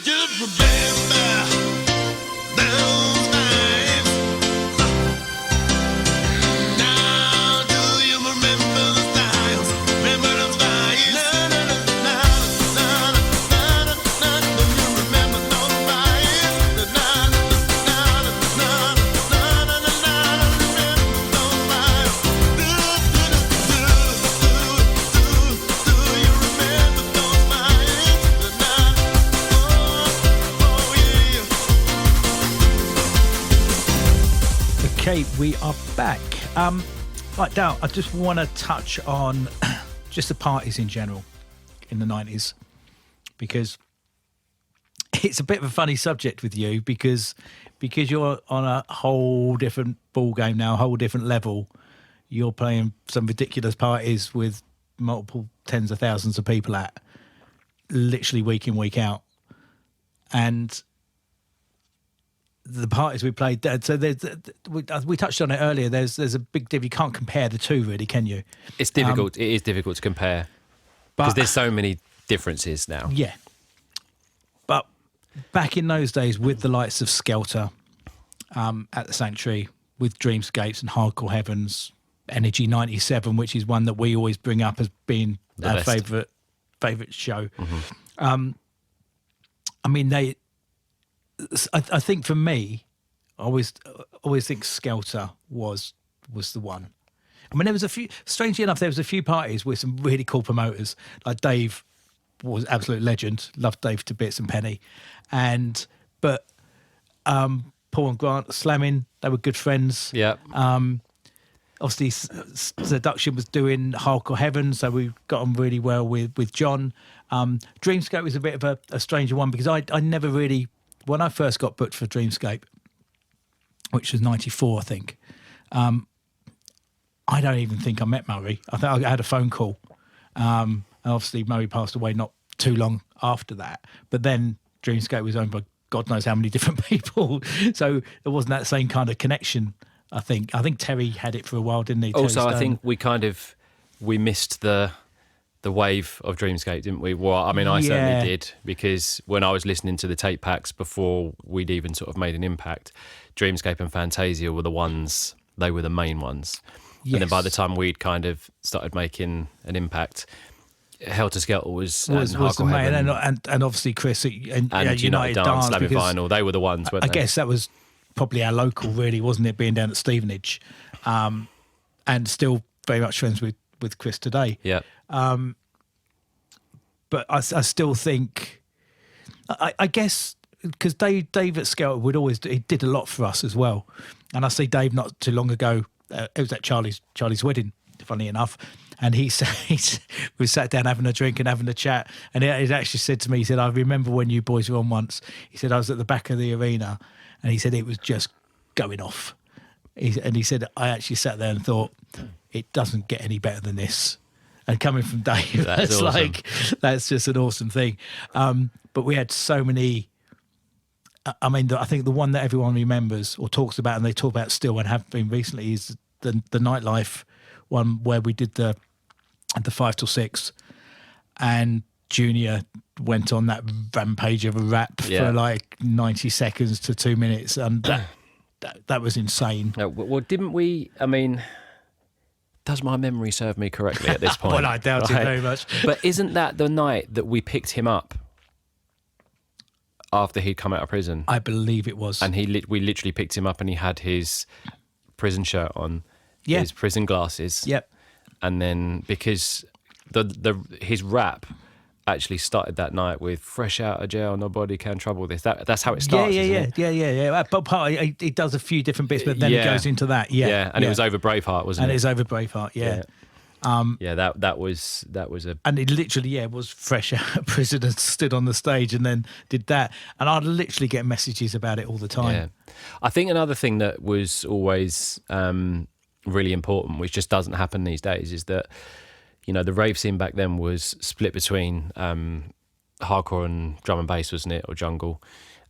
just remember those nights? Now do you remember the styles? Remember those vibes? Na na na na na na na. Do you remember those vibes? Na na na na na na na na. Remember those vibes? Do you remember those vibes? Na na. Oh yeah. Okay, we are back. Right, Dal, I just want to touch on just the parties in general in the 90s, because it's a bit of a funny subject with you because you're on a whole different ball game now, a whole different level. You're playing some ridiculous parties with multiple tens of thousands of people at, literally week in, week out. And the parties we played, so we touched on it earlier. There's a big diff. You can't compare the two, really, can you? It's difficult. It is difficult to compare because there's so many differences now. Yeah. But back in those days, with the likes of Skelter at the Sanctuary, with Dreamscapes and Hardcore Heavens, Energy 97, which is one that we always bring up as being The our best. favourite show. I mean, I think for me, I always think Skelter was the one. I mean, there was a few. Strangely enough, there was a few parties with some really cool promoters. Like Dave was an absolute legend. Loved Dave to bits and Penny, but Paul and Grant slamming. They were good friends. Yeah. Obviously, Seduction was doing Hardcore Heaven, so we got on really well with John. Dreamscape was a bit of a stranger one because I never really. When I first got booked for Dreamscape, which was 94, I think, I don't even think I met Murray. I think I had a phone call. And obviously, Murray passed away not too long after that. But then Dreamscape was owned by God knows how many different people. So there wasn't that same kind of connection, I think. I think Terry had it for a while, didn't he? Also, Terry I Stone. think we missed the wave of Dreamscape, didn't we? Well, I mean, I certainly did, because when I was listening to the tape packs before we'd even sort of made an impact, Dreamscape and Fantasia were they were the main ones. Yes. And then by the time we'd kind of started making an impact, Helter Skelter was the Hardcore main, Heaven and obviously Chris and United Dance, Slamming because Vinyl, they were the ones, weren't I they? guess that was probably our local, really, wasn't it, being down at Stevenage, and still very much friends with Chris today. Yeah. But I still think, I guess, because Dave at Skelter he did a lot for us as well. And I see Dave not too long ago, it was at Charlie's wedding, funny enough. And we sat down having a drink and having a chat. And he actually said to me, he said, I remember when you boys were on once. He said, I was at the back of the arena and he said, it was just going off. And he said, I actually sat there and thought, it doesn't get any better than this. And coming from Dave, That's it's awesome. that's just an awesome thing. But we had so many. I mean, I think the one that everyone remembers or talks about, and they talk about still and have been recently, is the nightlife one where we did the 5 till 6, and Junior went on that rampage of a rap for like 90 seconds to 2 minutes, and that was insane. No, well, didn't we? I mean, does my memory serve me correctly at this point? Well, I doubt it very much. But isn't that the night that we picked him up after he'd come out of prison? I believe it was. And we literally picked him up, and he had his prison shirt on, Yeah. his prison glasses. Yep. And then because his rap actually started that night with "Fresh out of jail, nobody can trouble this." That's how it starts. isn't it? Yeah. But he does a few different bits, but then he goes into that. Yeah, and it was over Braveheart, wasn't and it? it's over Braveheart. Yeah. That was a And it literally, was fresh out of prison and stood on the stage and then did that. And I'd literally get messages about it all the time. Yeah. I think another thing that was always really important, which just doesn't happen these days, is that, the rave scene back then was split between hardcore and drum and bass, wasn't it, or jungle.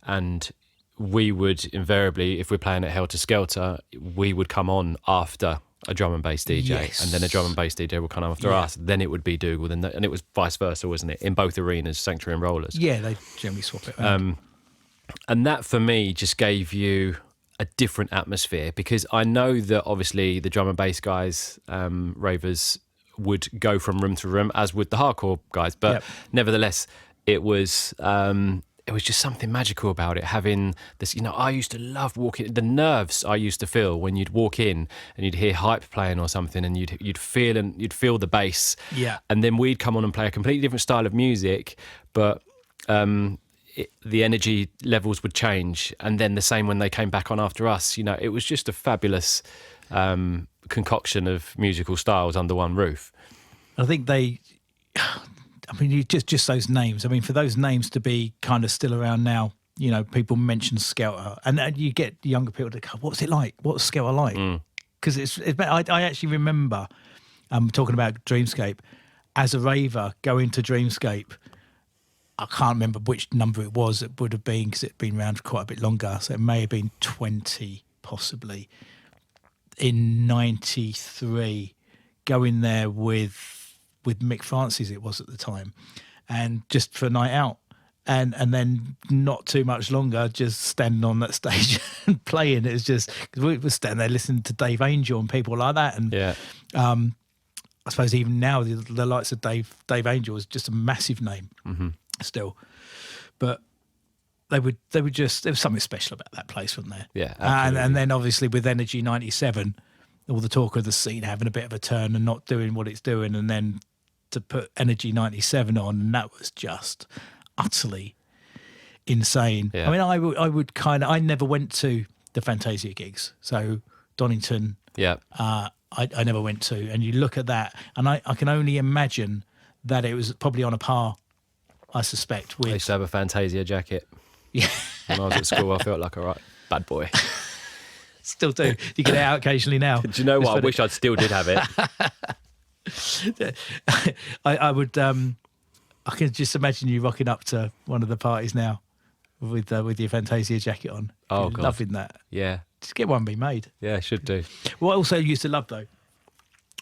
And we would invariably, if we're playing at Helter Skelter, we would come on after a drum and bass DJ, Yes. and then a drum and bass DJ would come after us. Then it would be Dougal, and it was vice versa, wasn't it? In both arenas, Sanctuary and Rollers. Yeah, they generally swap it around. And that for me just gave you a different atmosphere, because I know that obviously the drum and bass guys, ravers, would go from room to room, as would the hardcore guys, but nevertheless, it was just something magical about it, having this, I used to love walking, the nerves I used to feel when you'd walk in and you'd hear hype playing or something, and you'd feel the bass. Yeah. And then we'd come on and play a completely different style of music, but the energy levels would change, and then the same when they came back on after us. It was just a fabulous concoction of musical styles under one roof. I think you just those names. I mean, for those names to be kind of still around now, people mention Skelter, and you get younger people to go, "What's it like? What's Skelter like?" Because I actually remember talking about Dreamscape as a raver going to Dreamscape. I can't remember which number it was. It would have been, because it'd been around for quite a bit longer, so it may have been 20, possibly. In '93, going there with Mick Francis, it was at the time, and just for a night out, and then not too much longer, just standing on that stage and playing. It was just, because we were standing there listening to Dave Angel and people like that, and I suppose even now the likes of Dave Angel is just a massive name still, but they would just, there was something special about that place, wasn't there? Yeah, absolutely. And then obviously with Energy 97, all the talk of the scene having a bit of a turn and not doing what it's doing, and then to put Energy 97 on, and that was just utterly insane. Yeah. I mean, I never went to the Fantasia gigs, so Donington, I never went to, and you look at that, and I can only imagine that it was probably on a par, I suspect, with... I used to have a Fantasia jacket. Yeah. When I was at school, I felt like a right bad boy. Still do. You get it out occasionally now. Do you know what? I wish I still did have it. I would. I can just imagine you rocking up to one of the parties now with your Fantasia jacket on. Oh, God. Loving that. Yeah. Just get one be made. Yeah, should do. What I also used to love, though,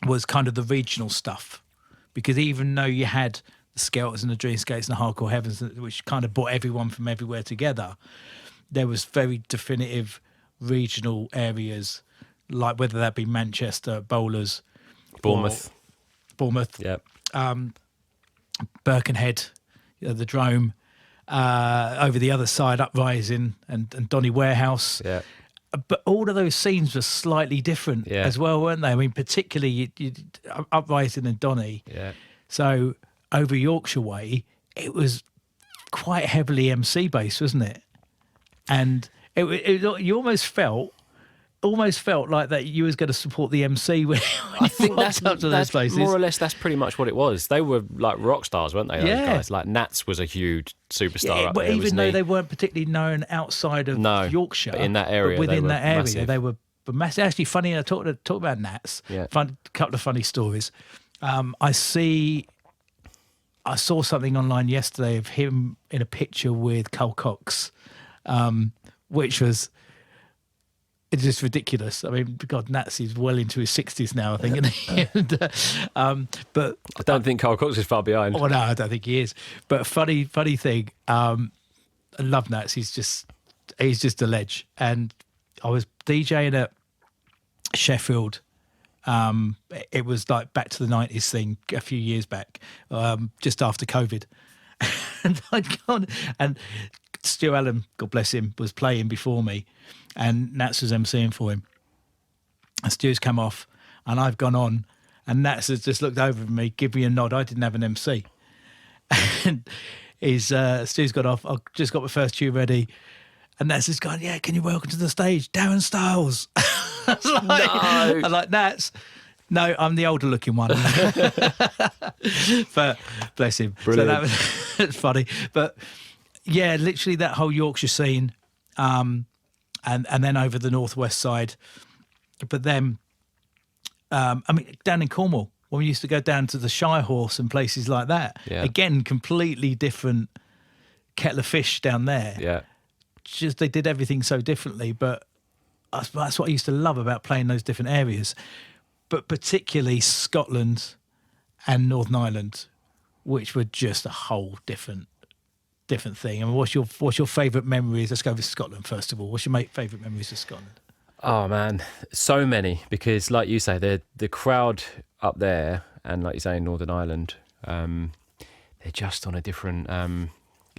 was kind of the regional stuff, because even though you had the Skelters and the Dreamscapes and the Hardcore Heavens, which kind of brought everyone from everywhere together, there was very definitive regional areas, like whether that be Manchester, Bowlers, Bournemouth. Bournemouth, Yeah. Birkenhead, the Drome, over the other side, Uprising and Donny Warehouse. Yeah. But all of those scenes were slightly different as well, weren't they? I mean, particularly Uprising and Donny. Yeah. So over Yorkshire way, it was quite heavily MC based, wasn't it? And you almost felt like that you was going to support the MC when I think that's up to those places. More or less, that's pretty much what it was. They were like rock stars, weren't they? Those Yeah. guys. Like Nats was a huge superstar up but there, even wasn't though he? they weren't particularly known outside of Yorkshire, but in that area, but within they were that area, massive. they were massive. Actually, funny. I talk about Nats. Yeah. Couple of funny stories. I saw something online yesterday of him in a picture with Carl Cox, which was. It's just ridiculous. I mean, God, Nats is well into his 60s now, I think. Isn't he? But I don't think Carl Cox is far behind. Oh no, I don't think he is. But funny thing. I love Nats. He's just a ledge. And I was DJing at Sheffield. It was like back to the 90s thing a few years back, just after COVID. And I'd gone, and Stu Allen, God bless him, was playing before me, and Nats was emceeing for him. And Stu's come off, and I've gone on, and Nats has just looked over at me, give me a nod. I didn't have an MC. And Stu's got off. I've just got my first tune ready, and Nats has gone, "Yeah, can you welcome to the stage, Darren Styles?" I was like, No. I'm like, Nats. No, I'm the older looking one. But bless him. Brilliant. So that was it's funny. But yeah, literally that whole Yorkshire scene, and then over the northwest side. But then, I mean, down in Cornwall, when we used to go down to the Shire Horse and places like that. Yeah. Again, completely different kettle of fish down there. Yeah. Just they did everything so differently, but that's what I used to love about playing those different areas. but particularly Scotland and Northern Ireland, which were just a whole different thing. I mean, what's your favourite memories? Let's go with Scotland first of all. What's your favourite memories of Scotland? Oh man, so many, because like you say, the crowd up there, and like you say in Northern Ireland, they're just on a different.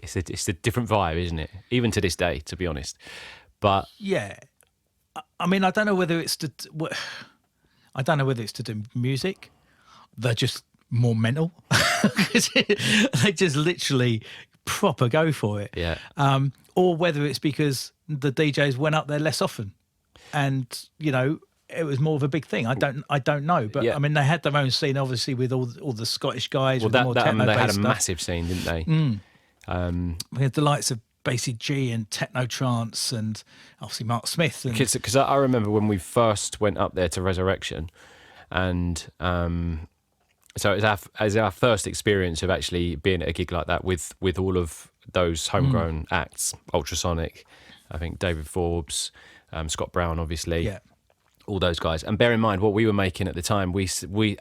It's a different vibe, isn't it? Even to this day, to be honest. But Yeah, I mean, I don't know whether it's to do with music. They're just more mental. They just literally proper go for it. yeah, Or whether it's because the DJs went up there less often, and it was more of a big thing. I don't know, but Yeah. I mean, they had their own scene, obviously, with all the Scottish guys. well, with the more they had a techno-based stuff. massive scene, didn't they? We had the likes of Basic G and Techno Trance, and obviously Mark Smith. And Because I remember when we first went up there to Resurrection, and so it was our first experience of actually being at a gig like that with all of those homegrown acts, Ultrasonic, I think David Forbes, Scott Brown, obviously. yeah, All those guys, and bear in mind what we were making at the time. We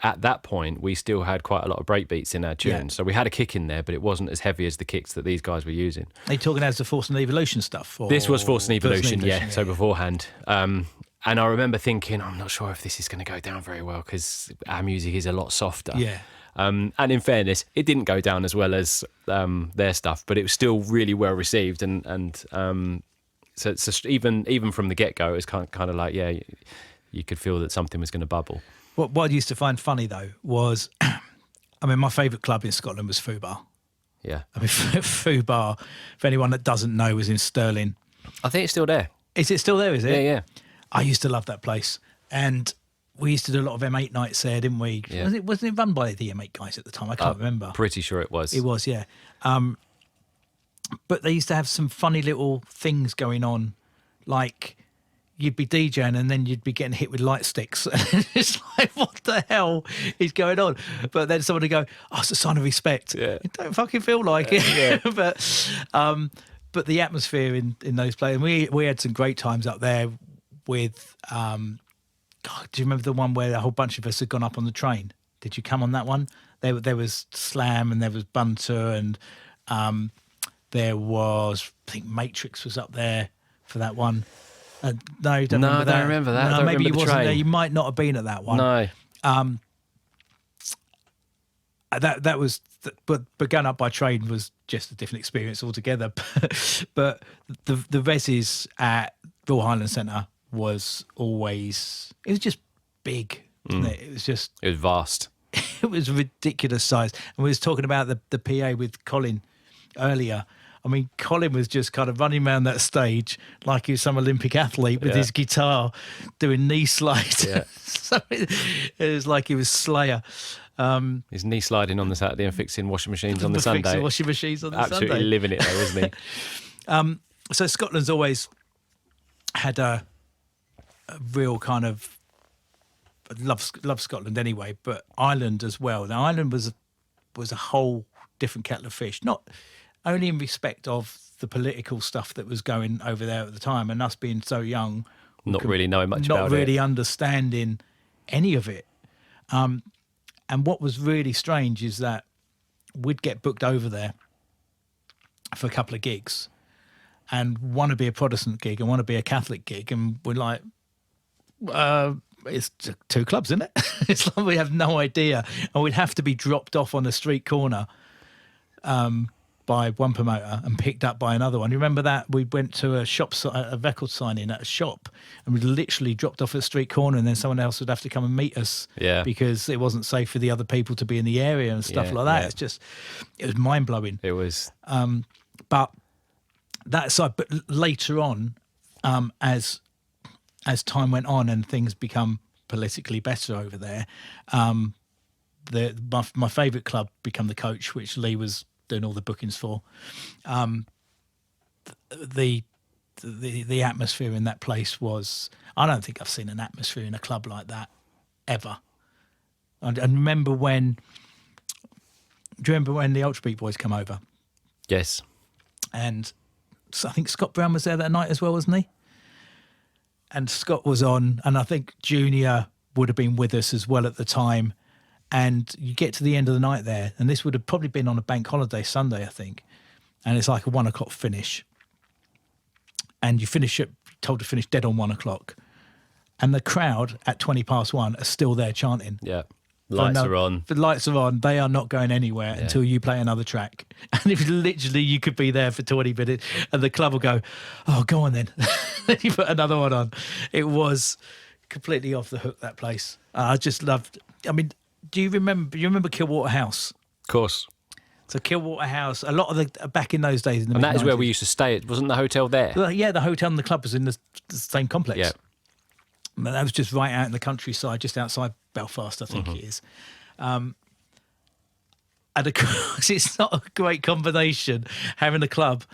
at that point we still had quite a lot of breakbeats in our tunes, Yeah. so we had a kick in there, but it wasn't as heavy as the kicks that these guys were using. are you talking as the Force and Evolution stuff? Or This was Force and Evolution, yeah. So yeah. beforehand, and I remember thinking, I'm not sure if this is going to go down very well because our music is a lot softer. Yeah. And in fairness, it didn't go down as well as their stuff, but it was still really well received, and so even from the get go, it was kind of like, yeah, you could feel that something was going to bubble. What I used to find funny though was, I mean, my favourite club in Scotland was Foo Bar. Yeah, I mean, Foo Bar, for anyone that doesn't know, was in Stirling. I think it's still there. Is it still there? Is it? Yeah, yeah. I used to love that place, and we used to do a lot of M8 nights there, didn't we? Yeah. Wasn't it run by the M8 guys at the time? I can't remember. Pretty sure it was. It was, yeah. But they used to have some funny little things going on, like you'd be DJing and then you'd be getting hit with light sticks. It's like, what the hell is going on? But then someone would go, oh, it's a sign of respect. Yeah. It don't fucking feel like it. Yeah. But the atmosphere in those places, we had some great times up there with, God, do you remember the one where a whole bunch of us had gone up on the train? Did you come on that one? There was Slam and there was Bunter and there was, I think Matrix was up there for that one. No, you don't No, remember I that. don't remember that. I No, don't maybe remember you the wasn't train. there. You might not have been at that one. No. That was, but going up by train was just a different experience altogether. But the resis at Royal Highland Centre was always, it was just big. Wasn't it? It was just, It was vast. it was ridiculous size. And we was talking about the PA with Colin earlier. I mean, Colin was just kind of running around that stage like he was some Olympic athlete with Yeah. his guitar doing knee slides. Yeah. So it was like he was Slayer. His knee sliding on the Saturday and fixing washing machines on the Fixing Sunday. washing machines on the Absolutely Sunday. living it though, isn't he? So Scotland's always had a real kind of love Scotland anyway, but Ireland as well. Now Ireland was a whole different kettle of fish, not only in respect of the political stuff that was going over there at the time, and us being so young, Not really knowing much about not really it. understanding any of it. And what was really strange is that we'd get booked over there for a couple of gigs, and want to be a Protestant gig and want to be a Catholic gig, and we're like, it's two clubs, isn't it? It's like we have no idea, and we'd have to be dropped off on a street corner by one promoter and picked up by another one. You remember that? We went to a record signing at a shop, and we literally dropped off at a street corner, and then someone else would have to come and meet us Yeah. because it wasn't safe for the other people to be in the area and stuff Yeah, like that. yeah. It was mind blowing. It was. But that side, but later on, as time went on and things become politically better over there, my favourite club became the Coach, which Lee was doing all the bookings for. The atmosphere in that place was, I don't think I've seen an atmosphere in a club like that ever. And remember when, do you remember when the Ultra Beat Boys come over? Yes. And so I think Scott Brown was there that night as well, wasn't he? And Scott was on, and I think Junior would have been with us as well at the time. And you get to the end of the night there, and this would have probably been on a bank holiday Sunday, I think. And it's like a 1 o'clock finish. And you finish it, told to finish dead on 1 o'clock. And the crowd at 1:20 are still there chanting. Yeah. Lights are on. The lights are on. They are not going anywhere until you play another track. And if literally you could be there for 20 minutes and the club will go, oh, go on then. Then you put another one on. It was completely off the hook, that place. I just loved. I mean, do you remember Killwater House? Of course. So Killwater House, a lot of the back in those days. In the And that is where mid-90s. we used to stay. Wasn't the hotel there? Well, yeah, the hotel and the club was in the same complex. Yeah. But that was just right out in the countryside, just outside Belfast, I think it is. And of course, it's not a great combination having a club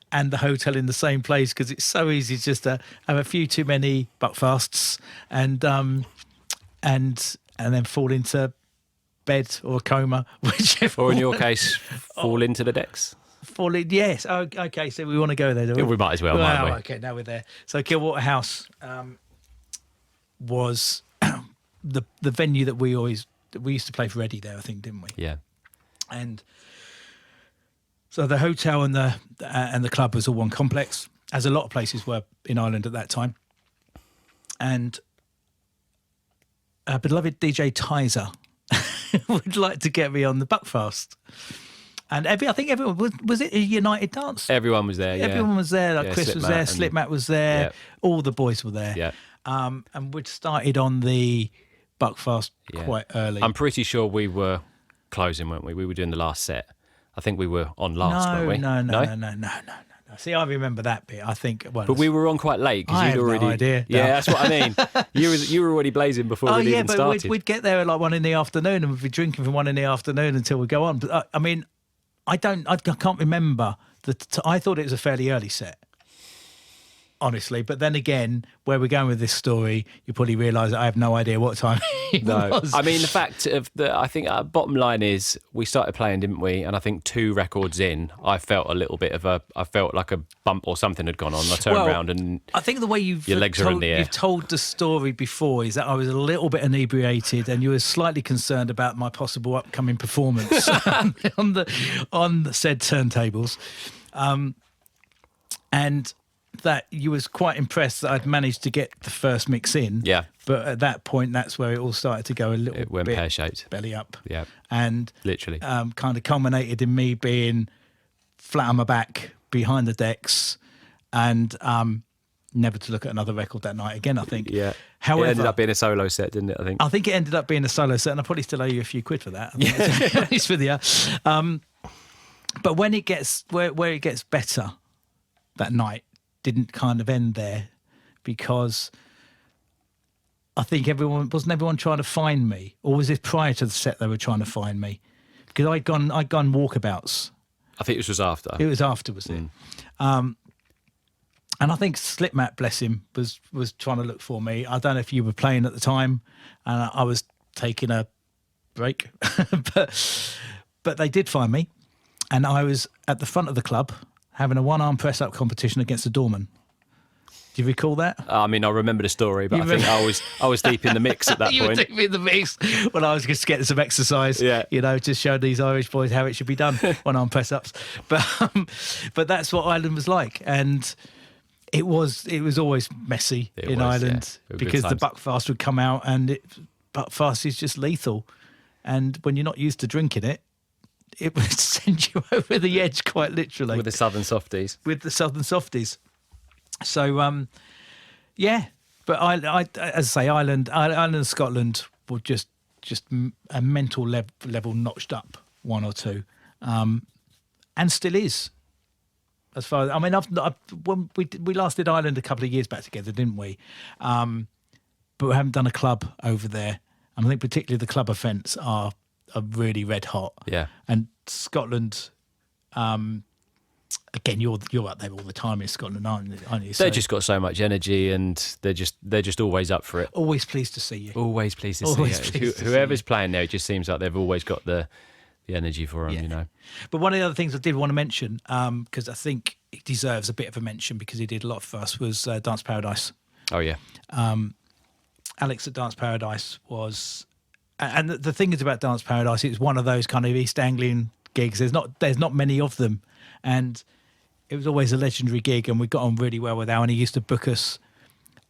and the hotel in the same place, because it's so easy just to have a few too many buckfasts and then fall into bed or a coma, whichever. Or in your case, fall into the decks. Fall in, yes. Oh, okay, so we want to go there, do we? Yeah, we might as well, mightn't we? Okay, now we're there. So Killwater House was the venue that we used to play for Eddie there, I think, didn't we? Yeah. And so the hotel and the club was all one complex, as a lot of places were in Ireland at that time. And beloved DJ Tizer would like to get me on the Buckfast. And I think everyone was it a United Dance? Everyone was there, yeah. Everyone was there. Like Yeah, Chris was Slipmat there, and- Slipmat was there, Yeah. all the boys were there. Yeah. And we'd started on the Buckfast Yeah. quite early. I'm pretty sure we were closing, weren't we? We were doing the last set. I think we were on last, weren't we? No. See, I remember that bit. I think. Well, But we were on quite late because I you'd have no already. idea. Yeah, No. that's what I mean. You were already blazing before Oh we'd yeah, even but started. we'd get there at like 1 PM, and we'd be drinking from 1 PM until we go on. But I mean, I can't remember I thought it was a fairly early set, honestly. But then again, where we're going with this story, you probably realise I have no idea what time it No, was. I mean the fact of I think bottom line is we started playing, didn't we? And I think 2 records in, I felt a little bit of I felt like a bump or something had gone on. I turned around and I think the way your legs are in the air. you've told the story before is that I was a little bit inebriated, and you were slightly concerned about my possible upcoming performance on the said turntables, and that you was quite impressed that I'd managed to get the first mix in. Yeah. But at that point, that's where it all started to go a little it went bit pear-shaped. belly up. Yeah, And literally. kind of culminated in me being flat on my back behind the decks, and never to look at another record that night again, I think. Yeah. However, it ended up being a solo set, didn't it? I think. it ended up being a solo set, and I probably still owe you a few quid for that. To be honest with you. But when it gets where it gets better, that night didn't kind of end there, because I think wasn't everyone trying to find me, or was it prior to the set they were trying to find me? Because I'd gone walkabouts. I think this was after. It was afterwards. And I think Slipmat, bless him, was trying to look for me. I don't know if you were playing at the time, and I was taking a break, but they did find me, and I was at the front of the club having a one-arm press-up competition against a doorman. Do you recall that? I mean, I remember the story, but You I think remember- I was deep in the mix at that You were point. doing the mix. Well, I was just getting some exercise. Yeah. Just show these Irish boys how it should be done, one-arm press-ups. But that's what Ireland was like, and it was always messy It in was, Ireland, yeah. Good because the times. buckfast would come out, and buckfast is just lethal, and when you're not used to drinking it, it would send you over the edge quite literally With the Southern Softies. with the Southern Softies. So, yeah. But I as I say, Ireland and Scotland were just a mental level notched up one or two, and still is. As far as I mean, when we last did Ireland a couple of years back together, didn't we? But we haven't done a club over there, and I think particularly the club events are really red hot. Yeah. And Scotland, again, you're up there all the time in Scotland, aren't you? So They've just got so much energy, and they're just always up for it. always pleased to see you. Always pleased to Always see it. pleased to see Whoever's playing there, it just seems like they've always got the energy for them, Yeah. you know. But one of the other things I did want to mention, because I think it deserves a bit of a mention because he did a lot for us, was Dance Paradise. Oh yeah. Alex at Dance Paradise was, and the thing is about Dance Paradise, it's one of those kind of East Anglian gigs. There's not many of them, and it was always a legendary gig, and we got on really well with Al, and he used to book us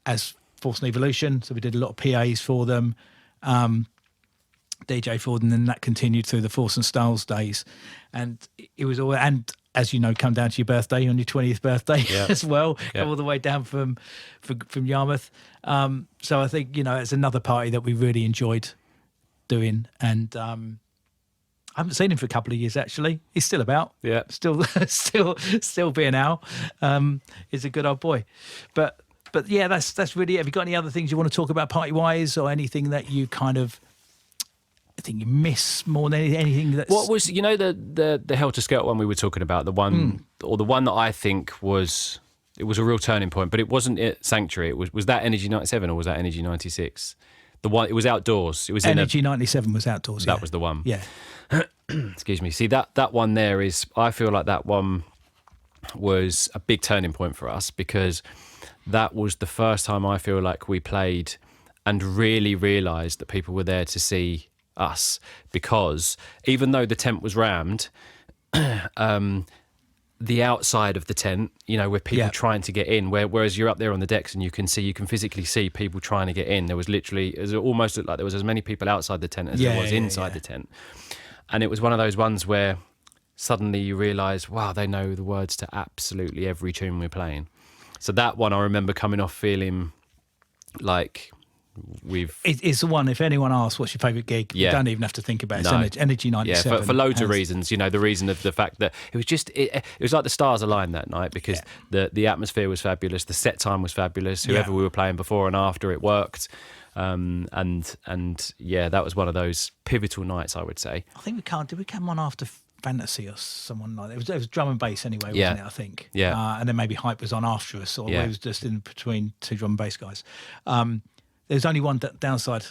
as Force and Evolution, so we did a lot of PAs for them, DJ for them, and then that continued through the Force and Styles days, and it was all, and as you know, come down to your birthday on your 20th birthday as well, all the way down from Yarmouth. So I think, you know, it's another party that we really enjoyed doing, and I haven't seen him for a couple of years actually. He's still about, still being out. He's a good old boy, but yeah, that's really it. Have you got any other things you want to talk about party wise, or anything that you kind of think you miss more than anything? That's... What was, you know, the Helter Skelter one we were talking about, the one or the one that I think was, it was a real turning point, but it wasn't at Sanctuary. It was that Energy 97 or was that Energy 96? The one, it was outdoors. It was Energy 97 was outdoors. That was the one. Yeah. Excuse me. See, that one there is, I feel like that one was a big turning point for us, because that was the first time I feel like we played and really realised that people were there to see us, because even though the tent was rammed, the outside of the tent, you know, with people trying to get in, whereas you're up there on the decks and you can physically see people trying to get in. There was literally, it almost looked like there was as many people outside the tent as there was inside the tent. And it was one of those ones where suddenly you realise, wow, they know the words to absolutely every tune we're playing. So that one, I remember coming off feeling like it's the one, if anyone asks what's your favourite gig, you don't even have to think about it. It's Energy 97. Yeah, for loads of reasons. You know, the reason of the fact that it was just, it was like the stars aligned that night, because the atmosphere was fabulous, the set time was fabulous, whoever we were playing before and after, it worked. And yeah, that was one of those pivotal nights, I would say. I think did we come on after Fantasy or someone like that? It was drum and bass anyway, wasn't it, I think? Yeah. And then maybe Hype was on after us, or it was just in between two drum and bass guys. There's only one downside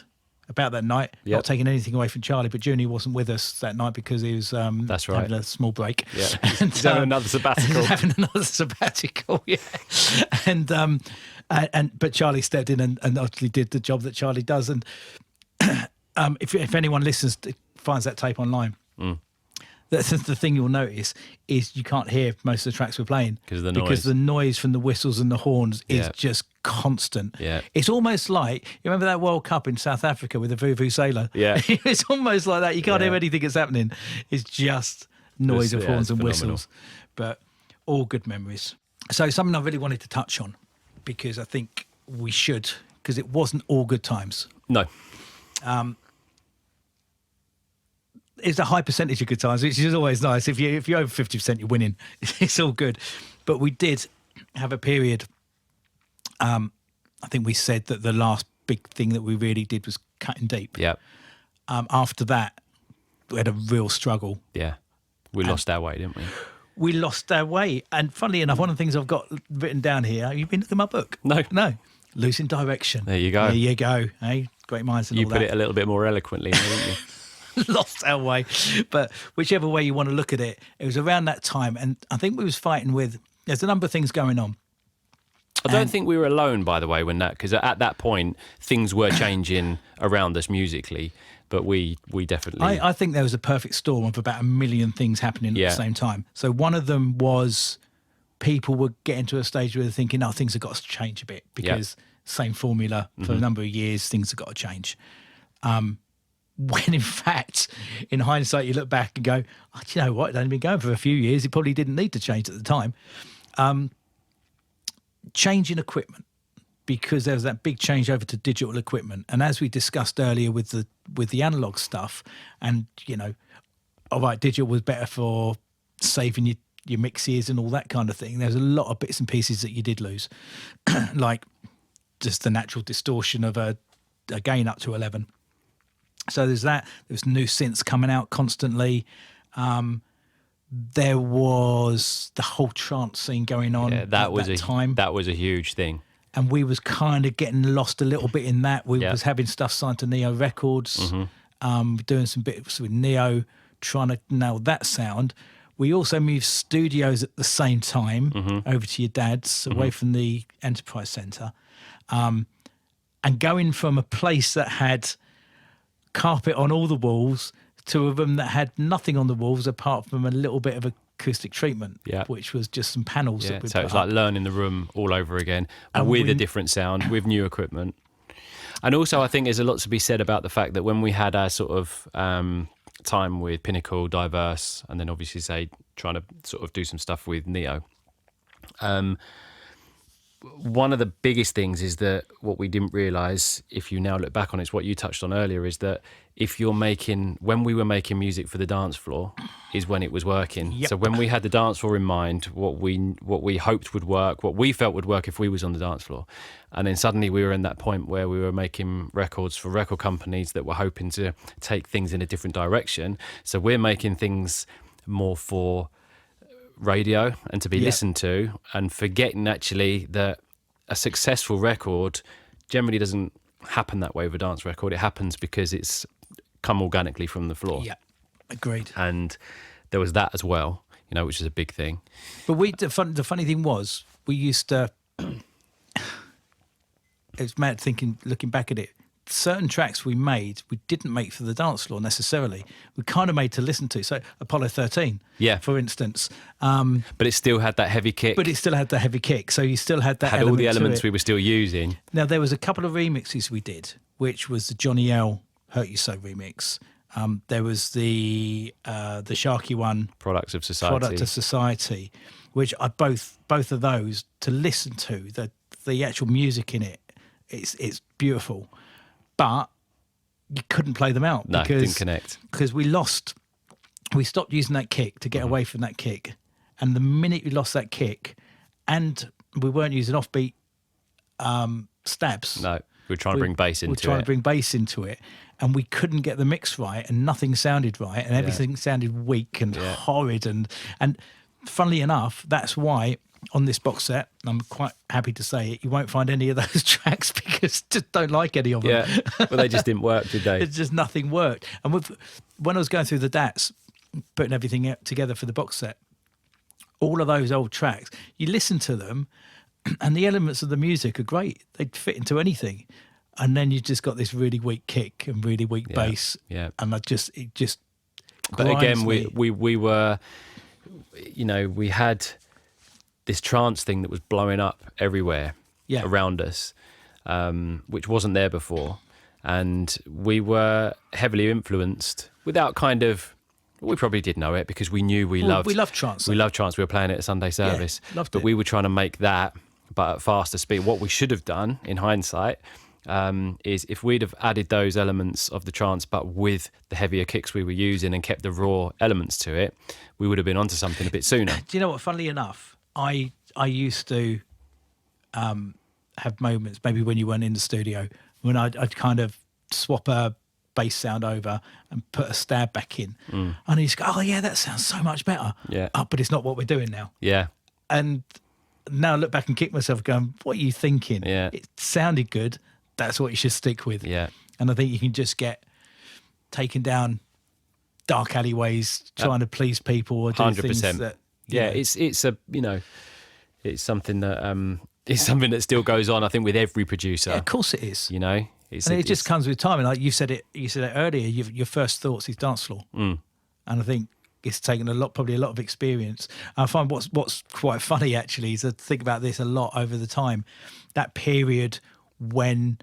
about that night, not taking anything away from Charlie, but Junior wasn't with us that night because he was That's right. having a small break. Yeah. He's having another sabbatical. Having another sabbatical, yeah. But Charlie stepped in and actually did the job that Charlie does. And if anyone listens, finds that tape online, the thing you'll notice is you can't hear most of the tracks we're playing because of the noise. Because the noise from the whistles and the horns is just constant. Yeah. It's almost like, you remember that World Cup in South Africa with the Voo Sailor? Yeah. It's almost like that. You can't hear anything that's happening. It's just noise of horns and whistles. But all good memories. So something I really wanted to touch on, because I think we should, because it wasn't all good times. No. It's a high percentage of good times, which is always nice. If you're over 50%, you're winning. It's all good. But we did have a period. I think we said that the last big thing that we really did was Cutting Deep. Yeah. After that, we had a real struggle. Yeah. We lost our way, didn't we? We lost our way. And funnily enough, one of the things I've got written down here, you've been looking at my book? No. Losing Direction. There you go. There you go. Hey, great minds and all that. You put it a little bit more eloquently, didn't you? Lost our way. But whichever way you want to look at it, it was around that time. And I think we was fighting with, there's a number of things going on. I don't think we were alone, by the way, because at that point, things were changing around us musically, but we definitely... I think there was a perfect storm of about a million things happening at the same time. So one of them was people were getting to a stage where they're thinking, oh, things have got to change a bit, because same formula for a number of years, things have got to change. When in fact, in hindsight, you look back and go, oh, do you know what? It hadn't been going for a few years. It probably didn't need to change at the time. Changing equipment, because there was that big change over to digital equipment. And as we discussed earlier with the analog stuff, and, you know, all right, digital was better for saving your mixes and all that kind of thing. There's a lot of bits and pieces that you did lose, like just the natural distortion of a gain up to 11. So there's that. There's new synths coming out constantly. There was the whole trance scene going on at that time. That was a huge thing. And we was kind of getting lost a little bit in that. We was having stuff signed to Neo Records, doing some bits with Neo, trying to nail that sound. We also moved studios at the same time over to your dad's, away from the Enterprise Centre. And and going from a place that had carpet on all the walls to a room that had nothing on the walls apart from a little bit of acoustic treatment, Yeah. which was just some panels Yeah, that we so put it's up. like learning the room all over again And with we- a different sound, with new equipment. And also, I think there's a lot to be said about the fact that when we had our sort of time with Pinnacle, Diverse, and then obviously, say, trying to sort of do some stuff with Neo, one of the biggest things is that what we didn't realise, if you now look back on it, it's what you touched on earlier, is that when we were making music for the dance floor, is when it was working. Yep. So when we had the dance floor in mind, what we hoped would work, what we felt would work if we was on the dance floor, and then suddenly we were in that point where we were making records for record companies that were hoping to take things in a different direction. So we're making things more for radio and to be Yeah. listened to, and forgetting actually that a successful record generally doesn't happen that way with a dance record. It happens because it's come organically from the floor. Yeah, agreed. And there was that as well, which is a big thing. But the funny thing was, we used to. It's mad looking back at it. Certain tracks we didn't make for the dance floor necessarily. We kind of made to listen to. So Apollo 13, Yeah. for instance. But it still had that heavy kick. But it still had the heavy kick. So you still had that had all the element to elements it. we were still using. Now, there was a couple of remixes we did, which was the Johnny L Hurt You So remix. There was the Sharky one, Products of Society. Product of Society, which I both of those to listen to, the actual music in it, it's beautiful. But you couldn't play them out No, because didn't connect. Because we stopped using that kick to get away from that kick, and the minute we lost that kick, and we weren't using offbeat stabs. No, we were trying to bring bass into it. We're trying to bring bass into it, and we couldn't get the mix right, and nothing sounded right, and everything sounded weak and horrid, and funnily enough, that's why on this box set, I'm quite happy to say it, you won't find any of those tracks because I just don't like any of them. Yeah, but they just didn't work, did they? It's just nothing worked. And when I was going through the DATs, putting everything together for the box set, all of those old tracks, you listen to them, and the elements of the music are great. They'd fit into anything. And then you just got this really weak kick and really weak bass. Yeah. And it just But again, grinds me. we were, we had this trance thing that was blowing up everywhere around us, which wasn't there before. And we were heavily influenced without we probably did know it because we knew we loved trance. We loved trance. We were playing it at Sunday service. loved but it. we were trying to make that, but at faster speed. What we should have done in hindsight is if we'd have added those elements of the trance, but with the heavier kicks we were using and kept the raw elements to it, we would have been onto something a bit sooner. Do you know what? Funnily enough, I used to have moments, maybe when you weren't in the studio, when I'd kind of swap a bass sound over and put a stab back in, and you just go, "Oh yeah, that sounds so much better." Yeah. Oh, but it's not what we're doing now. Yeah. And now I look back and kick myself, going, "What are you thinking? Yeah. It sounded good. That's what you should stick with." Yeah. And I think you can just get taken down dark alleyways trying to please people or do 100%. things that. Yeah, it's it's something that it's something that still goes on. I think with every producer. Yeah, of course it is. It's, And it just comes with time. And like you said it earlier, your first thoughts is dance floor. And I think it's taken probably a lot of experience. I find what's quite funny actually is I think about this a lot over the time. That period when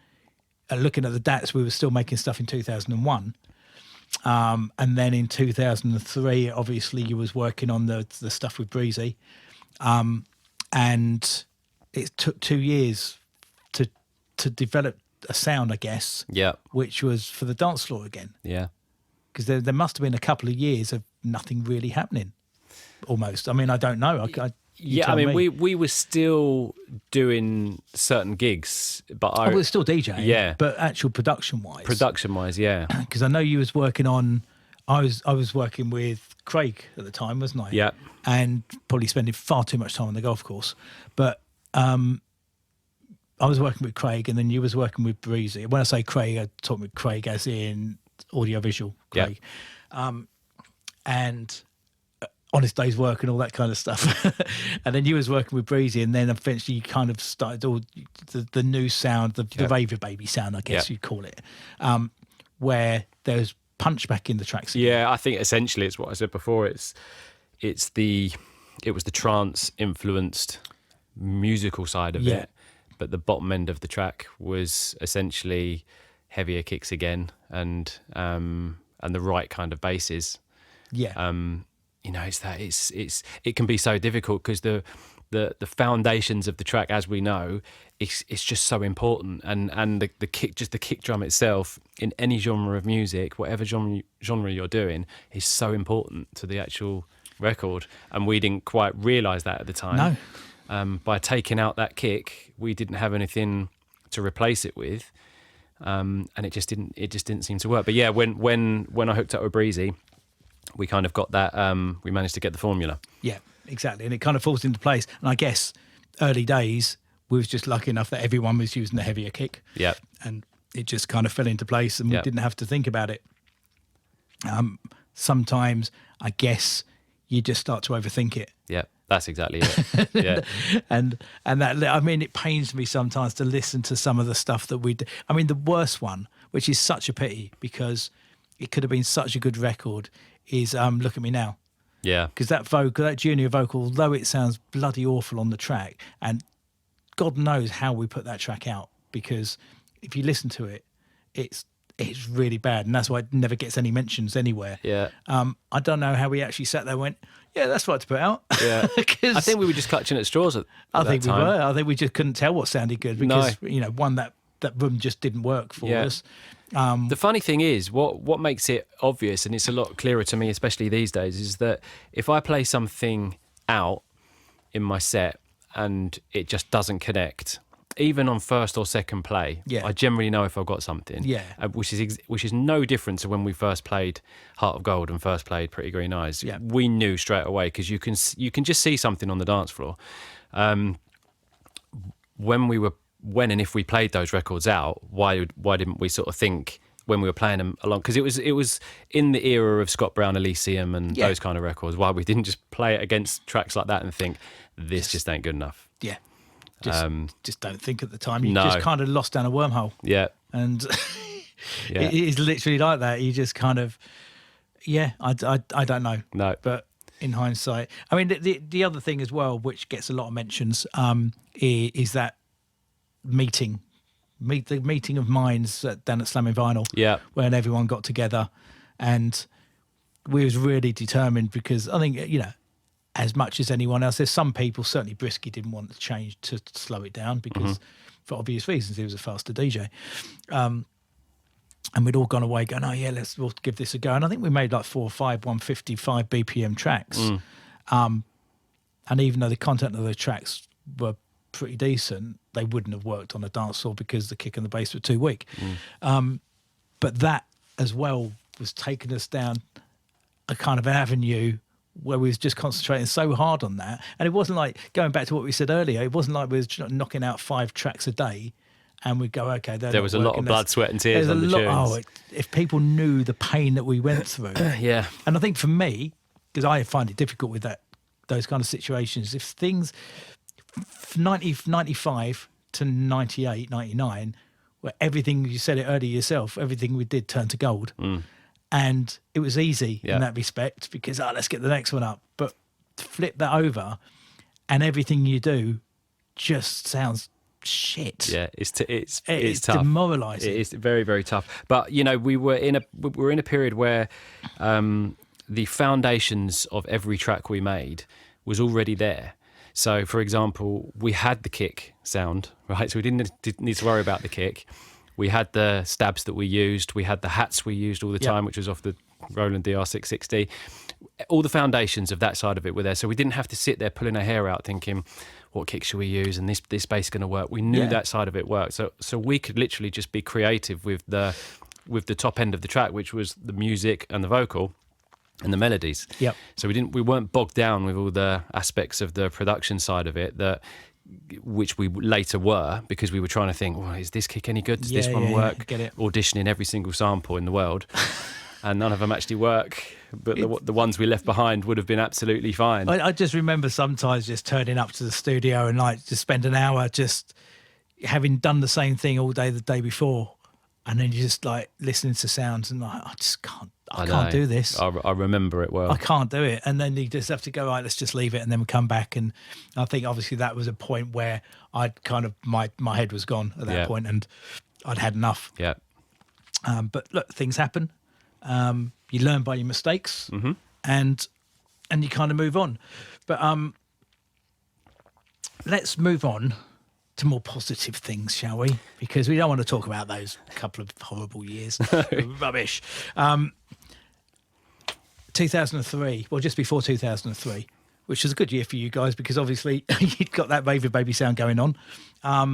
looking at the DATs, we were still making stuff in 2001. And then in 2003, obviously you was working on the stuff with Breezy. And it took 2 years to develop a sound, I guess. Yeah. Which was for the dance floor again. Yeah. Because there must have been a couple of years of nothing really happening. Almost. I mean, I don't know. You Yeah, tell I mean, me. we were still doing certain gigs, but I was still DJing. Yeah. But actual production-wise. production-wise, yeah, Because I know you was working on. I was working with Craig at the time, wasn't I? Yeah. And probably spending far too much time on the golf course. But I was working with Craig, and then you was working with Breezy. When I say Craig, I talk with Craig as in audiovisual Craig. Yeah. And Honest Day's Work and all that kind of stuff. And then you was working with Breezy, and then eventually you kind of started all the new sound, the Raver Baby sound, I guess you'd call it, where there's punch back in the tracks again. Yeah, I think essentially it's what I said before. It was the trance influenced musical side of it, but the bottom end of the track was essentially heavier kicks again, and the right kind of basses. Yeah. You know, it can be so difficult because the foundations of the track, as we know, it's just so important, and the kick drum itself in any genre of music, whatever genre you're doing, is so important to the actual record, and we didn't quite realise that at the time. No. By taking out that kick, we didn't have anything to replace it with, and it just didn't seem to work. But yeah, when I hooked up with Breezy, we kind of got that. We managed to get the formula. Yeah, exactly, and it kind of falls into place. And I guess early days we was just lucky enough that everyone was using the heavier kick. Yeah, and it just kind of fell into place, and we didn't have to think about it. Sometimes I guess you just start to overthink it. Yeah, that's exactly it. Yeah, and that, I mean, it pains me sometimes to listen to some of the stuff that we do. I mean, the worst one, which is such a pity because it could have been such a good record, is Look at Me Now. yeah, Because that junior vocal, although it sounds bloody awful on the track, and God knows how we put that track out, because if you listen to it, it's really bad, and that's why it never gets any mentions anywhere. yeah. I don't know how we actually sat there and went, yeah, that's right to put out. Yeah. 'Cause I think we were just clutching at straws at I think that time. we were. I think we just couldn't tell what sounded good because, one, that room just didn't work for us. The funny thing is, what makes it obvious, and it's a lot clearer to me, especially these days, is that if I play something out in my set and it just doesn't connect, even on first or second play, I generally know if I've got something. Yeah. Which is no different to when we first played Heart of Gold and first played Pretty Green Eyes. Yeah. We knew straight away because you can just see something on the dance floor. When and if we played those records out, why didn't we sort of think when we were playing them along? Because it was in the era of Scott Brown Elysium and those kind of records. Why we didn't just play it against tracks like that and think this just ain't good enough. Yeah. Just don't think at the time. You just kind of lost down a wormhole. Yeah. And it is literally like that. You just kind of, I don't know. No. But in hindsight, I mean, the other thing as well, which gets a lot of mentions, is that the meeting of minds down at Slamming Vinyl. Yeah. When everyone got together, and we was really determined because I think, as much as anyone else, there's some people, certainly Brisky didn't want to change to slow it down because for obvious reasons, he was a faster DJ. And we'd all gone away going, oh yeah, we'll give this a go. And I think we made like 4 or 5 155 BPM tracks. And even though the content of the tracks were pretty decent, they wouldn't have worked on a dance floor because the kick and the bass were too weak. But that as well was taking us down a kind of avenue where we was just concentrating so hard on that. And it wasn't like, going back to what we said earlier, it wasn't like we was knocking out 5 tracks a day and we'd go, okay, there was a lot of blood, sweat and tears on the tunes. If people knew the pain that we went through. Yeah. And I think for me, because I find it difficult with those kind of situations, if things 95 to 98, 99, where everything, you said it earlier yourself, everything we did turned to gold. And it was easy in that respect because, let's get the next one up. But flip that over and everything you do just sounds shit. Yeah, it's tough. Demoralising. It is very, very tough. But, we were in a period where the foundations of every track we made was already there. So, for example, we had the kick sound, right? So we didn't need to worry about the kick. We had the stabs that we used. We had the hats we used all the time, which was off the Roland DR660. All the foundations of that side of it were there. So we didn't have to sit there pulling our hair out thinking, what kick should we use? And this bass going to work. We knew that side of it worked. So we could literally just be creative with the top end of the track, which was the music and the vocal and the melodies. Yep. So we weren't bogged down with all the aspects of the production side of it which we later were, because we were trying to think, is this kick any good? Does this one work? Get it. Auditioning every single sample in the world. and none of them actually work. But the ones we left behind would have been absolutely fine. I just remember sometimes just turning up to the studio and like just spend an hour just having done the same thing all day the day before, and then you just like listening to sounds and like I can't do this. I remember it well. I can't do it, and then you just have to go, right, let's just leave it, and then we come back. And I think obviously that was a point where I'd kind of my head was gone at that point, and I'd had enough. Yeah. But look, things happen. You learn by your mistakes, and you kind of move on. But let's move on to more positive things, shall we? Because we don't want to talk about those couple of horrible years. Rubbish. 2003, well, just before 2003, which was a good year for you guys because obviously you'd got that Rave Baby sound going on.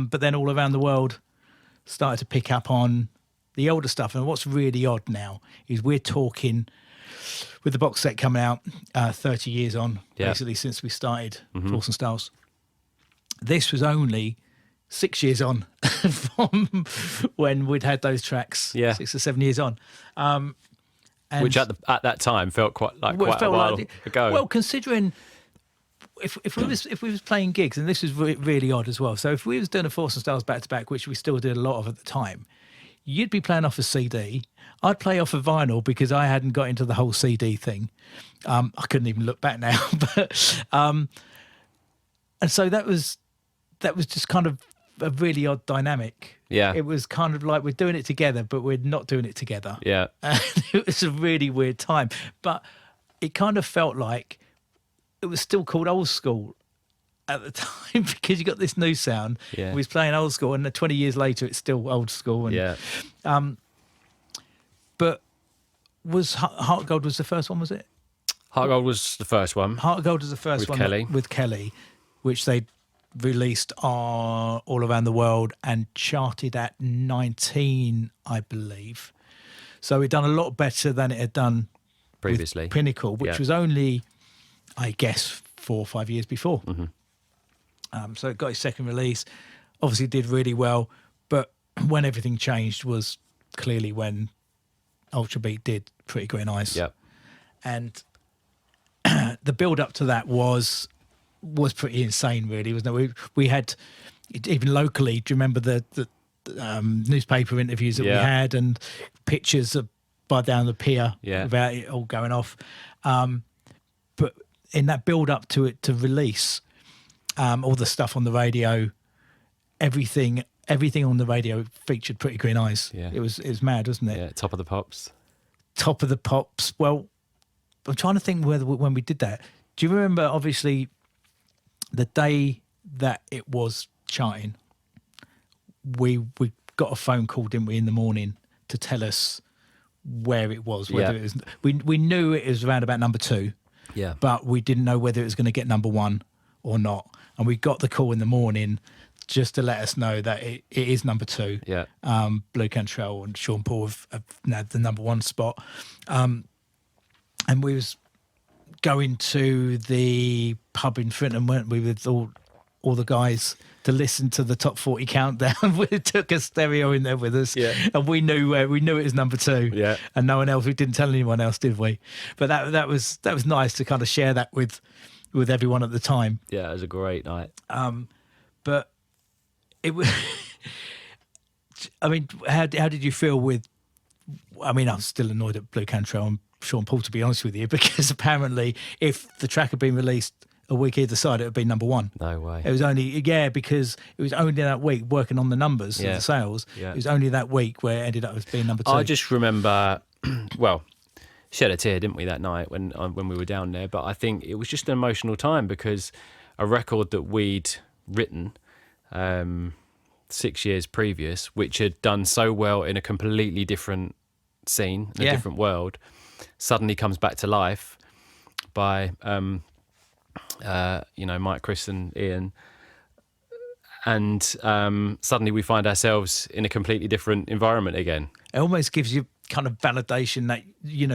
But then all around the world started to pick up on the older stuff. And what's really odd now is we're talking with the box set coming out 30 years on, basically since we started Force and Styles. This was only 6 years on from when we'd had those tracks, 6 or 7 years on. And which at that time felt quite a while ago. Well, considering if we was playing gigs, and this was really odd as well. So if we was doing a Force and Styles back to back, which we still did a lot of at the time, you'd be playing off a CD. I'd play off a vinyl because I hadn't got into the whole CD thing. I couldn't even look back now, but and so that was just kind of a really odd dynamic. Yeah. It was kind of like we're doing it together, but we're not doing it together. Yeah. And it was a really weird time. But it kind of felt like it was still called old school at the time because you got this new sound. Yeah. We was playing old school, and 20 years later, it's still old school. And, but was Heart Gold was the first one, was it? Heart Gold was the first one. Heart Gold was the first With one Kelly. with Kelly, which they released all around the world and charted at 19, I believe. So it done a lot better than it had done Previously. with Pinnacle, which was only, I guess, 4 or 5 years before. So it got its second release, obviously did really well, but when everything changed was clearly when Ultra Beat did Pretty Green Eyes. Yep. And the build up to that was pretty insane, really, wasn't it? We had, even locally, do you remember the newspaper interviews that we had and pictures of by down the pier about it all going off? But in that build up to it to release, all the stuff on the radio, everything on the radio featured Pretty Green Eyes. Yeah. It was mad, wasn't it? Yeah, Top of the Pops. Top of the Pops. Well, I'm trying to think when we did that. Do you remember, obviously, the day that it was charting, we got a phone call, didn't we, in the morning to tell us where it was. Whether it was, we knew it was around about number 2, but we didn't know whether it was going to get number 1 or not. And we got the call in the morning just to let us know that it is number 2. Yeah. Blue Cantrell and Sean Paul have nabbed the number 1 spot. And we was going to the pub in Frinton, weren't we, with all the guys to listen to the top 40 countdown. We took a stereo in there with us, and we knew it was number 2, and no one else. We didn't tell anyone else, did we? But that was nice to kind of share that with everyone at the time. Yeah, it was a great night. But it was. I mean, how did you feel with? I mean, I'm still annoyed at Blue Cantrell and Sean Paul, to be honest with you, because apparently if the track had been released a week either side, it would be number 1. No way. It was only, because it was only that week working on the numbers of the sales. Yeah. It was only that week where it ended up as being number 2. I just remember, well, shed a tear, didn't we, that night when we were down there? But I think it was just an emotional time because a record that we'd written 6 years previous, which had done so well in a completely different scene, in a different world, suddenly comes back to life by Mike, Chris and Ian, and suddenly we find ourselves in a completely different environment again. It almost gives you kind of validation that you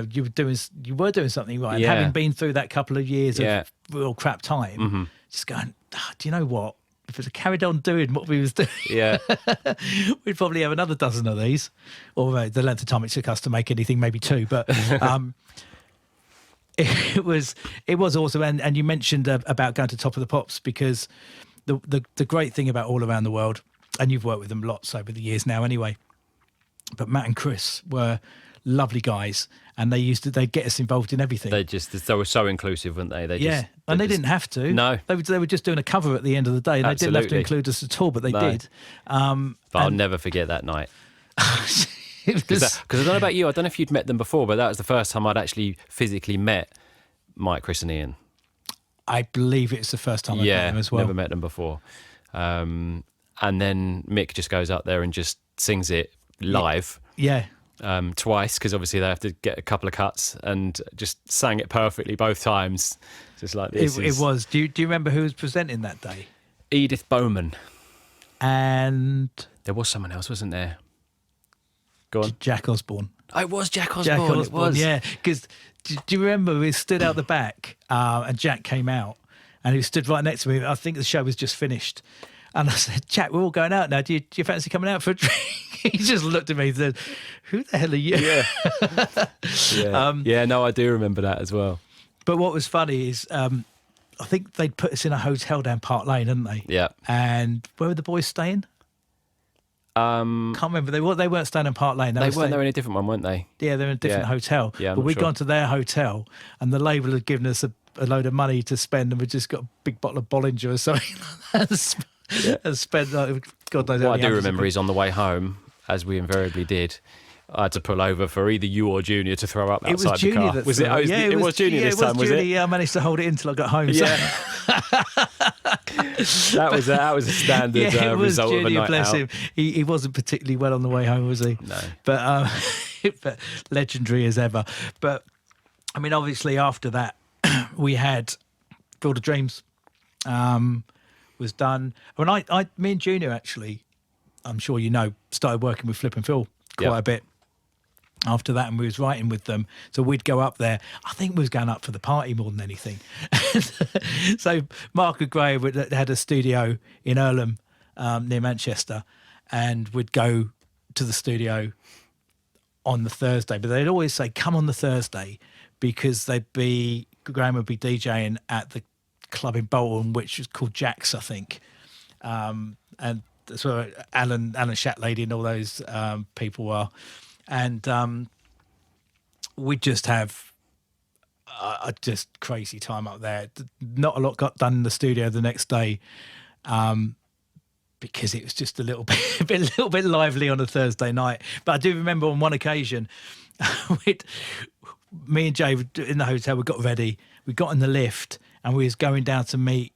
were doing something right. And having been through that couple of years of real crap time, just going, do you know what? if it carried on doing what we was doing, Yeah. we'd probably have another dozen of these, or the length of time it took us to make anything, maybe two. But it was awesome. And you mentioned about going to Top of the Pops, because the great thing about All Around the World, and you've worked with them lots over the years now anyway, but Matt and Chris were lovely guys, and they'd get us involved in everything. They were so inclusive, weren't they? They didn't have to. No. They were just doing a cover at the end of the day, and they didn't have to Absolutely. include us at all, but they did. But I'll never forget that night. Because I don't know about you, I don't know if you'd met them before, but that was the first time I'd actually physically met Mike, Chris and Ian. I believe it's the first time I've met them as well. Never met them before. And then Mick just goes up there and just sings it live. Yeah. Twice, because obviously they have to get a couple of cuts, and just sang it perfectly both times. Just like this. It was. Do you remember who was presenting that day? Edith Bowman. And There was someone else, wasn't there? Go on. Jack Osborne. Oh, it was Jack Osborne. It was. Yeah, because do you remember we stood out the back and Jack came out and he stood right next to me. I think the show was just finished. And I said, Jack, we're all going out now. Do you fancy coming out for a drink? He just looked at me and said, who the hell are you? Yeah. No, I do remember that as well. But what was funny is I think they'd put us in a hotel down Park Lane, hadn't they? Yeah. And where were the boys staying? Can't remember. They weren't staying in Park Lane. They weren't. They were in a different one, weren't they? Yeah, they're in a different hotel. Yeah, I'm but not we'd sure. gone to their hotel, and the label had given us a load of money to spend, and we just got a big bottle of Bollinger or something like that, and spent God knows. What I do remember is on the way home, as we invariably did, I had to pull over for either you or Junior to throw up It was outside the Junior car. that Was it? threw Oh, up. Yeah, it was Junior this time, was Junior. it? Yeah, I managed to hold it until I got home. Yeah. That was a standard Yeah, it was result Junior, of a night bless out. him. He wasn't particularly well on the way home, was he? No. But, but legendary as ever. But, I mean, obviously after that, we had Field of Dreams was done. When me and Junior actually, I'm sure you know, started working with Flip and Phil quite a bit after that, and we was writing with them. So we'd go up there. I think we was going up for the party more than anything. So Mark and Gray had a studio in Earlham near Manchester, and we'd go to the studio on the Thursday. But they'd always say, come on the Thursday, because Graham would be DJing at the club in Bolton, which is called Jack's, I think. And that's where Alan Shatlady and all those people are. And we'd just have a just crazy time up there. Not a lot got done in the studio the next day because it was just a little bit lively on a Thursday night. But I do remember on one occasion, me and Jay were in the hotel, we got ready, we got in the lift, and we was going down to meet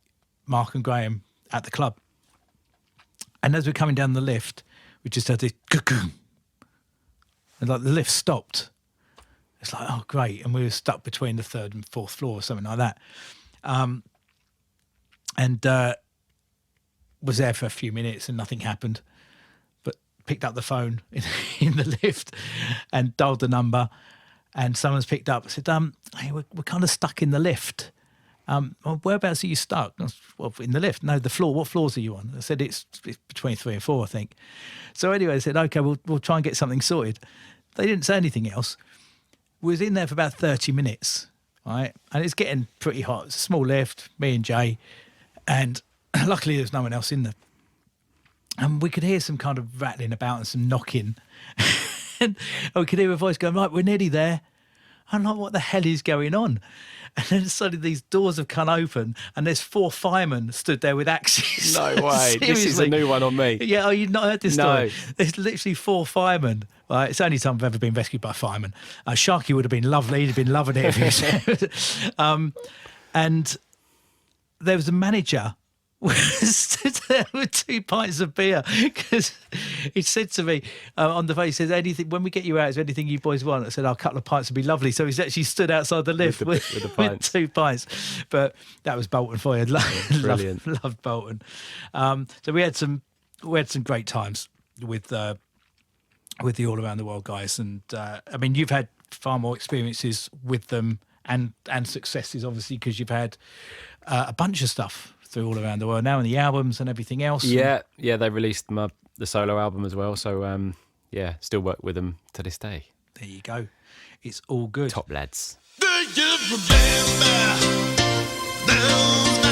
Mark and Graham at the club. And as we're coming down the lift, we just had this cuckoo. And like the lift stopped. It's like, oh, great. And we were stuck between the third and fourth floor or something like that. And was there for a few minutes and nothing happened. But picked up the phone in the lift and dialed the number. And someone's picked up and said, hey, we're kind of stuck in the lift. Well, whereabouts are you stuck? I was, well, in the lift. No, the floor. What floors are you on? I said, it's between 3 and 4, I think. So anyway, I said, okay, we'll try and get something sorted. They didn't say anything else. We was in there for about 30 minutes, right? And it's getting pretty hot. It's a small lift, me and Jay. And luckily there's no one else in there. And we could hear some kind of rattling about and some knocking. And we could hear a voice going, right, we're nearly there. I'm like, what the hell is going on? And then suddenly these doors have come open and there's 4 firemen stood there with axes. No way. This is a new one on me. Yeah, oh, you've not heard this story? No. There's literally 4 firemen. Right? It's the only time I've ever been rescued by a fireman. Sharky would have been lovely. He'd have been loving it if he was. And there was a manager stood there with 2 pints of beer because he said to me on the phone, he says, anything, when we get you out, is there anything you boys want? I said, a couple of pints would be lovely. So he's actually stood outside the lift with the pints. 2 pints. But that was Bolton for you. Brilliant. Loved Bolton. So we had some great times with the All Around the World guys. And I mean, you've had far more experiences with them and successes, obviously, because you've had a bunch of stuff through all around the world now, and the albums and everything else. Yeah, they released the solo album as well. So yeah, still work with them to this day. There you go. It's all good. Top lads. Do you remember those